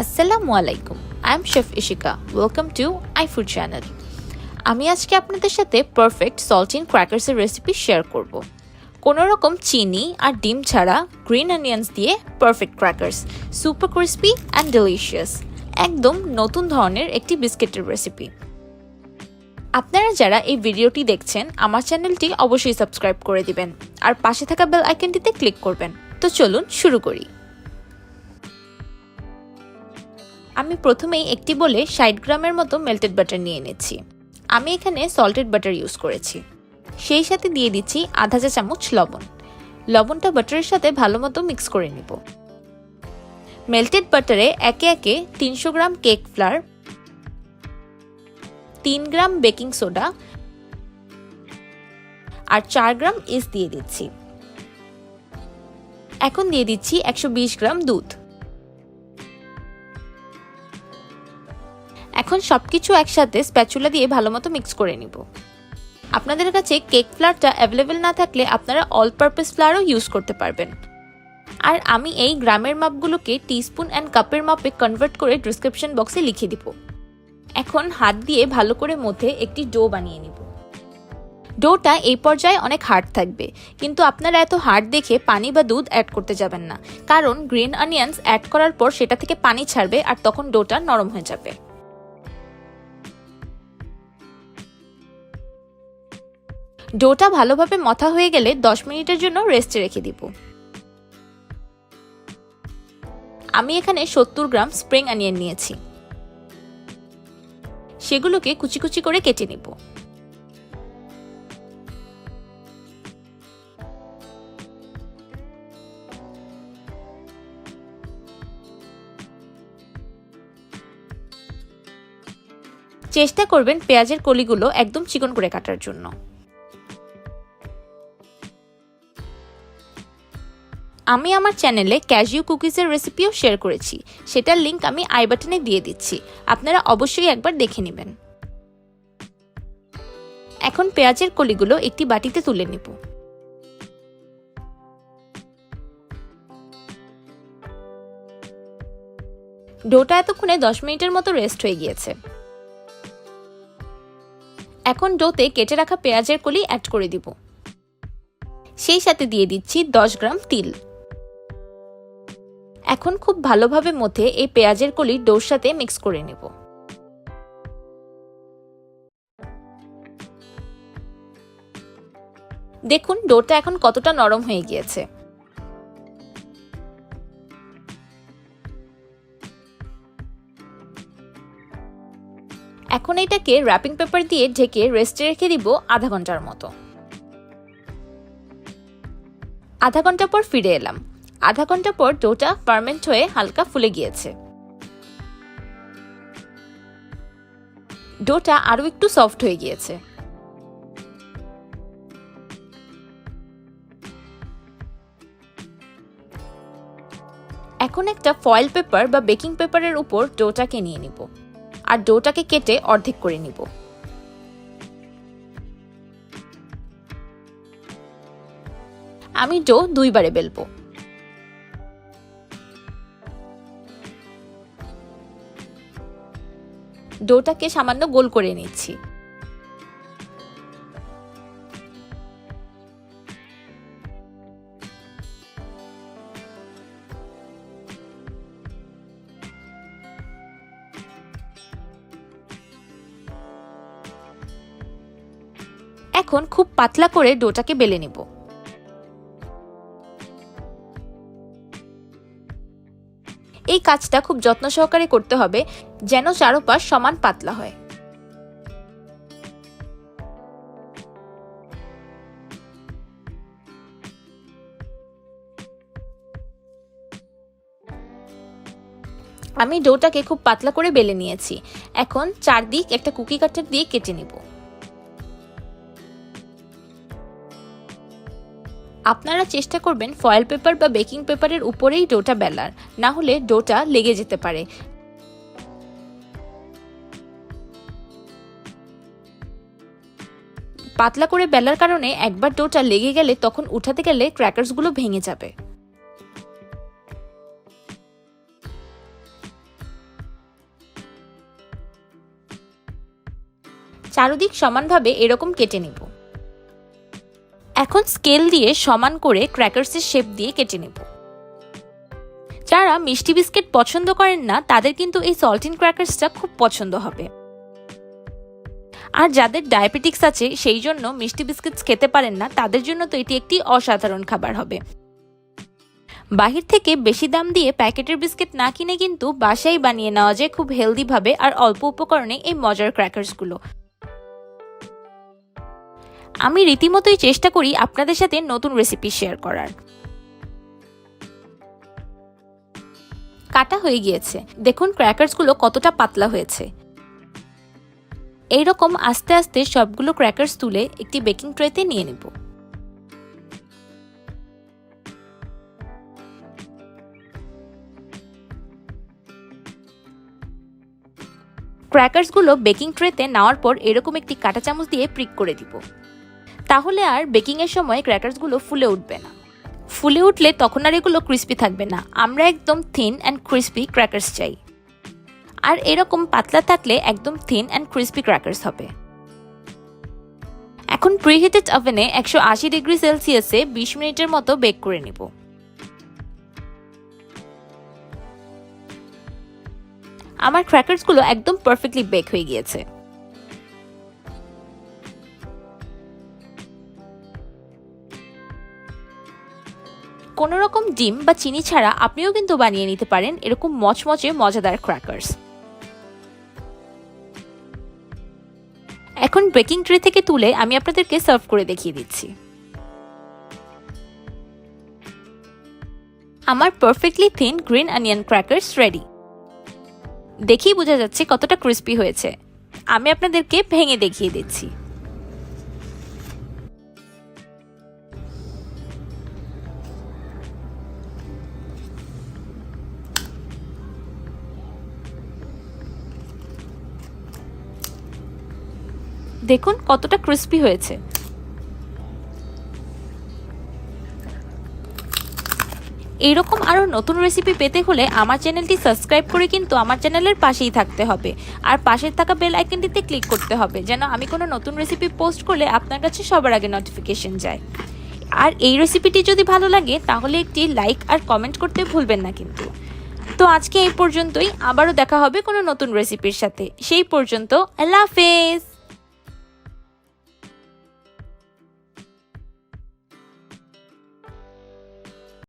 আসসালামু আলাইকুম, I am chef Ishika. Welcome to ifood channel. আমি আজকে আপনাদের সাথে পারফেক্ট সল্টিন ক্র্যাকার্সের রেসিপি শেয়ার করব। কোনো রকম চিনি আর ডিম ছাড়া গ্রিন অনিয়ন্স দিয়ে perfect crackers, super crispy and delicious, একদম নতুন ধরনের একটি বিস্কিটের রেসিপি। আপনারা যারা এই ভিডিওটি দেখছেন আমার চ্যানেলটি অবশ্যই সাবস্ক্রাইব করে দিবেন আর পাশে থাকা বেল আইকনটিতে ক্লিক করবেন। তো চলুন শুরু করি। আমি প্রথমেই একটি বলে 60 গ্রামের মতো মেল্টেড বাটার নিয়ে নিচ্ছি। আমি এখানে সল্টেড বাটার ইউজ করেছি। সেই সাথে দিয়ে দিচ্ছি আধা চা চামচ লবণ। লবণটা বাটারের সাথে ভালো মতো মিক্স করে নিব। মেল্টেড বাটারে একে একে 300 গ্রাম কেক ফ্লাওয়ার, 3 গ্রাম বেকিং সোডা আর 4 গ্রাম ইস্ট দিয়ে দিচ্ছি। এখন দিয়ে দিচ্ছি 120 গ্রাম দুধ। এখন সবকিছু একসাথে স্প্যাচুলা দিয়ে ভালোমতো মিক্স করে নিব। আপনাদের কাছে কেক ফ্লাওয়ারটা অ্যাভেলেবেল না থাকলে আপনারা অল পারপাস ফ্লাওয়ারও ইউজ করতে পারবেন। আর আমি এই গ্রামের মাপগুলোকে টিস্পুন অ্যান্ড কাপের মাপে কনভার্ট করে ডেসক্রিপশন বক্সে লিখে দিব। এখন হাত দিয়ে ভালো করে মধ্যে একটি ডো বানিয়ে নিব। ডোটা এই পর্যায়ে অনেক হার্ড থাকবে, কিন্তু আপনারা এত হার্ড দেখে পানি বা দুধ অ্যাড করতে যাবেন না, কারণ গ্রিন অনিয়ন্স অ্যাড করার পর সেটা থেকে পানি ছাড়বে আর তখন ডোটা নরম হয়ে যাবে। ডোটা ভালোভাবে মথা হয়ে গেলে 10 মিনিটের জন্য রেস্টে রেখে দিব। আমি এখানে 70 গ্রাম স্প্রিং অনিয়ন নিয়েছি। সেগুলোকে কুচি কুচি করে কেটে নিব। চেষ্টা করবেন পেঁয়াজের কলিগুলো একদম চিকন করে কাটার জন্য। আমি আমার চ্যানেলে ক্যাশিউ কুকিজের রেসিপিও শেয়ার করেছি, সেটার লিংক আমি আই বাটনে দিয়ে দিচ্ছি, আপনারা অবশ্যই একবার দেখে নেবেন। এখন পেঁয়াজের কলিগুলো একটি বাটিতে তুলে নেব। ডোটা এতক্ষণে 10 মিনিটের মতো রেস্ট হয়ে গিয়েছে। এখন ডোতে কেটে রাখা পেঁয়াজের কলি অ্যাড করে দিব। সেই সাথে দিয়ে দিচ্ছি 10 গ্রাম তিল। এখন খুব ভালোভাবে মধ্যে এই পেঁয়াজের কলি ডোর সাথে মিক্স করে নেব। দেখুন ডোটা এখন কতটা নরম হয়ে গিয়েছে। এখন এটাকে র্যাপিং পেপার দিয়ে ঢেকে রেস্টে রেখে দিব আধা ঘন্টার মতো। আধা ঘন্টা পর ফিরে এলাম। আধা ঘন্টা পর ডোটা ফার্মেন্ট হয়ে হালকা ফুলে গিয়েছে। ডোটা আরো একটু সফট হয়ে গিয়েছে। এখন একটা ফয়েল পেপার বা বেকিং পেপারের উপর ডোটাকে নিয়ে নিব আর ডোটাকে কেটে অর্ধেক করে নিব। আমি ডো 2 বারে বেলবো। ডোটাকে সামান্য গোল করে নিচ্ছি। এখন খুব পাতলা করে ডোটাকে বেলে নিব। এই কাজটা খুব যত্ন সহকারে করতে হবে যেন চারপাশ সমান পাতলা হয়। আমি ডোটাকে খুব পাতলা করে বেলে নিয়েছি। এখন চারদিক একটা কুকি কাটার দিয়ে কেটে নিব। আপনারা চেষ্টা করবেন ফয়েল পেপার বা বেকিং পেপারের উপরেই ডোটা বেলার, না হলে ডোটা লেগে যেতে পারে। পাতলা করে বেলার কারণে একবার ডোটা লেগে গেলে তখন উঠাতে গেলে ক্র্যাকারসগুলো ভেঙে যাবে। চারদিক সমানভাবে এরকম কেটে নেব। এখন স্কেল দিয়ে সমান করে ক্র্যাকার্সের শেপ দিয়ে কেটে নেব। যারা মিষ্টি বিস্কিট পছন্দ করেন না তাদের কিন্তু এই সল্টিন ক্র্যাকার্সটা খুব পছন্দ হবে। আর যাদের ডায়াবেটিক্স আছে, সেই জন্য মিষ্টি বিস্কিটস খেতে পারেন না, তাদের জন্য তো এটি একটি অসাধারণ খাবার হবে। বাহির থেকে বেশি দাম দিয়ে প্যাকেটের বিস্কিট না কিনে কিন্তু বাসায় বানিয়ে নেওয়া যায় খুব হেলদিভাবে আর অল্প উপকরণে এই মজার ক্র্যাকার্সগুলো। আমি রীতিমতোই চেষ্টা করি আপনাদের সাথে নতুন রেসিপি শেয়ার করার। কাটা হয়ে গিয়েছে, দেখুন ক্র্যাকার্সগুলো কতটা পাতলা হয়েছে। এইরকম আস্তে আস্তে সবগুলো ক্র্যাকার্স তুলে একটি বেকিং ট্রেতে নিয়ে নেব। ক্র্যাকার্সগুলো বেকিং ট্রেতে নেওয়ার পর এরকম একটি কাঁটা চামচ দিয়ে প্রিক করে দিব। তাহলে আর বেকিংয়ের সময় ক্র্যাকার্সগুলো ফুলে উঠবে না। ফুলে উঠলে তখন আর এগুলো ক্রিস্পি থাকবে না। আমরা একদম থিন অ্যান্ড ক্রিস্পি ক্র্যাকার্স চাই। আর এরকম পাতলা থাকলে একদম থিন অ্যান্ড ক্রিস্পি ক্র্যাকার্স হবে। এখন প্রিহিটেড ওভেনে 180 ডিগ্রি সেলসিয়াসে 20 মিনিটের মতো বেক করে নিব। আমার ক্র্যাকার্সগুলো একদম পারফেক্টলি বেক হয়ে গিয়েছে। কোনো রকম ডিম বা চিনি ছাড়া আপনিও কিন্তু বানিয়ে নিতে পারেন এরকম মচমচে মজাদার ক্র্যাকার্স। এখন বেকিং ট্রে থেকে তুলে আমি আপনাদেরকে সার্ভ করে দেখিয়ে দিচ্ছি। আমার perfectly thin green onion crackers ready. দেখেই বোঝা যাচ্ছে কতটা ক্রিস্পি হয়েছে। আমি আপনাদেরকে ভেঙে দেখিয়ে দিচ্ছি। দেখুন কতটা ক্রিস্পি হয়েছে। এইরকম আরও নতুন রেসিপি পেতে হলে আমার চ্যানেলটি সাবস্ক্রাইব করে কিন্তু আমার চ্যানেলের পাশেই থাকতে হবে। আর পাশের থাকা বেল আইকনটিতে ক্লিক করতে হবে যেন আমি কোনো নতুন রেসিপি পোস্ট করলে আপনার কাছে সবার আগে নোটিফিকেশন যায়। আর এই রেসিপিটি যদি ভালো লাগে তাহলে একটি লাইক আর কমেন্ট করতে ভুলবেন না কিন্তু। তো আজকে এই পর্যন্তই, আবারও দেখা হবে কোনো নতুন রেসিপির সাথে। সেই পর্যন্ত আল্লাহ হাফেজ।